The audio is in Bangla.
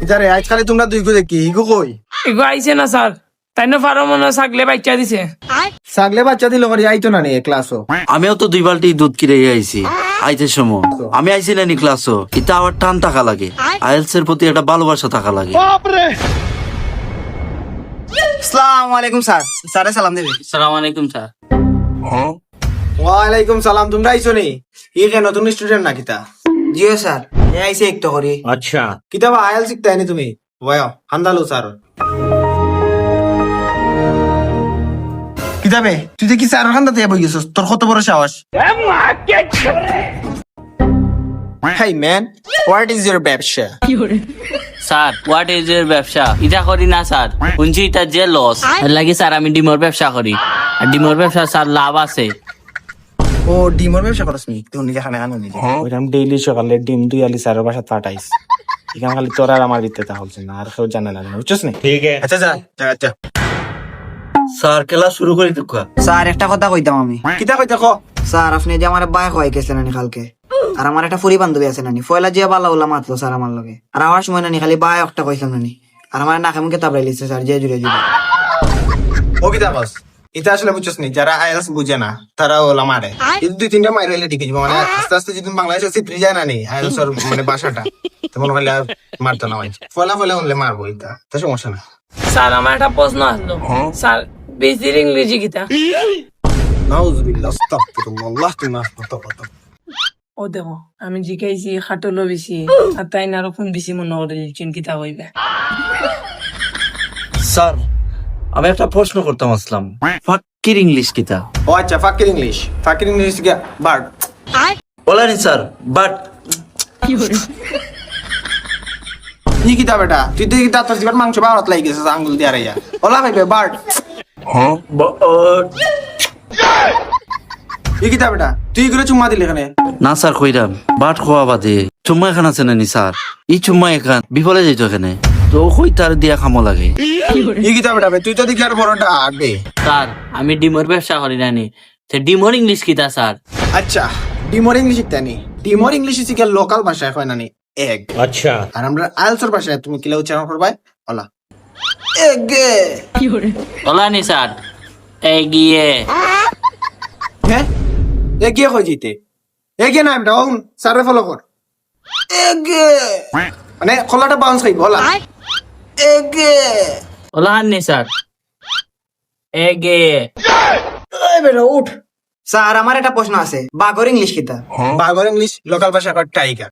যারে আজকাল তোমরা দুই গো দেখি ইগো কই এগো আইছে না স্যার তাই না পারো মনে ছাগলে বাচ্চা দিছে ছাগলে বাচ্চা দিল করে আইতো না নি ক্লাসও আমিও তো 2 বালতি দুধ কিনে আইছি আইতে সময় আমি আইছি না নি ক্লাসও এটা আবার টান থাকা লাগে আইএলস এর প্রতি একটা ভালোবাসা থাকা লাগে। আসসালামু আলাইকুম স্যার স্যারে সালাম দেবে। আসসালামু আলাইকুম স্যার। ওয়ালাইকুম সালাম তোমরা আইছো নি ই কেন নতুন স্টুডেন্ট না কিতা জিও স্যার এ আইছে একটু করি কিতা বা আইএল শিখতে আইনি তুমি ওয়া হান্দালো স্যার কিতাবে তুই দেখি স্যার খান্দাতে বই গেছস তোর কত বড় সাহস hi man what is your ব্যবসা স্যার হোয়াট ইজ এর ব্যবসা এটা করি না স্যার শুনছি এটা যে লস লাগে স্যার আমি ডিমোর ব্যবসা করি আর ডিমোর ব্যবসা স্যার লাভ আছে। ও ডিমর ব্যবসা করছ নি তুই নিজে খানা খানো নিজে ওইরকম ডেইলি সকালে ডিম দুই আলি স্যারের বাসা পাঠাইস এখানে খালি তোর আর আমার দিতে তাহলে না আর কেউ জানে না বুঝছিস নি আচ্ছা যা যা আচ্ছা স্যার খেলা শুরু করে দুঃখা। স্যার একটা কথা কইতাম আমি কিতা কইতা কো স্যার আপনি যে আমার বাইক হয়ে গেছেন নানি কালকে আর আমার একটা ফুরি বান্ধবী আছে নানি ফয়লা যে বালা উল্লা মাতলো স্যার আমার লগে আর আমার সময় নানি খালি বাই একটা কইছিলাম নানি আর আমার নাকে মুখে তাবড়াই লিখছে স্যার যে জুড়ে জুড়ে ও কিতা কস এটা আসলে বুঝছস নি যারা আইএলস বুঝে না তারা ওলা মারে এই দুই তিনটা মাইর হইলে ঠিক আছে মানে আস্তে আস্তে যদি বাংলাদেশে সিপ্রি যায় না নি আইএলস এর মানে ভাষাটা তেমন হলে আর মারতো না ভাই ফলা ফলা হলে মারবো এটা তো সমস্যা না স্যার আমার একটা প্রশ্ন আসলো স্যার বেশির ইংরেজি কিতা নাউজুবিল্লাহ আস্তাগফিরুল্লাহ আল্লাহ তুনা আস্তাগফিরুল্লাহ ও দেখো আমি জিকাইছি খাটলো বেশি আর তাই না রকম বেশি মনে করে দিচ্ছেন কিতা হইবে। স্যার আমি একটা প্রশ্ন করতাম আসলাম ফাকির ইংলিশ কিতা ও আচ্ছা ফাকির ইংলিশ কি বার্ড বলেন স্যার বাট ই কিতা বেটা তুই দেখি দাঁত তোর মাংস বাড়াত লাগি গেছে আঙ্গুল দিয়ে আরাইয়া ওলা ভাইবে বার্ড ই কিতা বেটা তুই করে চুম্মা দিলি এখানে না স্যার কইরাম বাট খোয়া বাদে চুম্মা এখান আছে নানি স্যার এই চুম্মা এখান বিফলে যাইতো এখানে তো কই তার দিয়া খামো লাগে। ই কিতা বেটা তুই তো দেখি আর বড়টা আগে স্যার আমি ডিমোর ব্যবসা করি নানি তো ডিমোর ইংলিশ কিতা স্যার? আচ্ছা ডিমর ইংলিশ শিখতে নি ডিমর ইংলিশ শিখে লোকাল ভাষায় হয় না নি এগ আচ্ছা আর আমরা আইএলসের ভাষায় তুমি কিলা উচ্চারণ করবাই ওলা এগ বলানি স্যার এগিয়ে হ্যাঁ এগিয়ে কই জিতে এগিয়ে না বেটা ওন সারে ফলো কর এগে মানে খোলাটা বাউন্স খাইব ওলা এগে বলানি স্যার এগে এই বেটা উঠ স্যার আমার একটা প্রশ্ন আছে বাগর ইংলিশ কিতা বাগর ইংলিশ লোকাল ভাষা কর টাইগার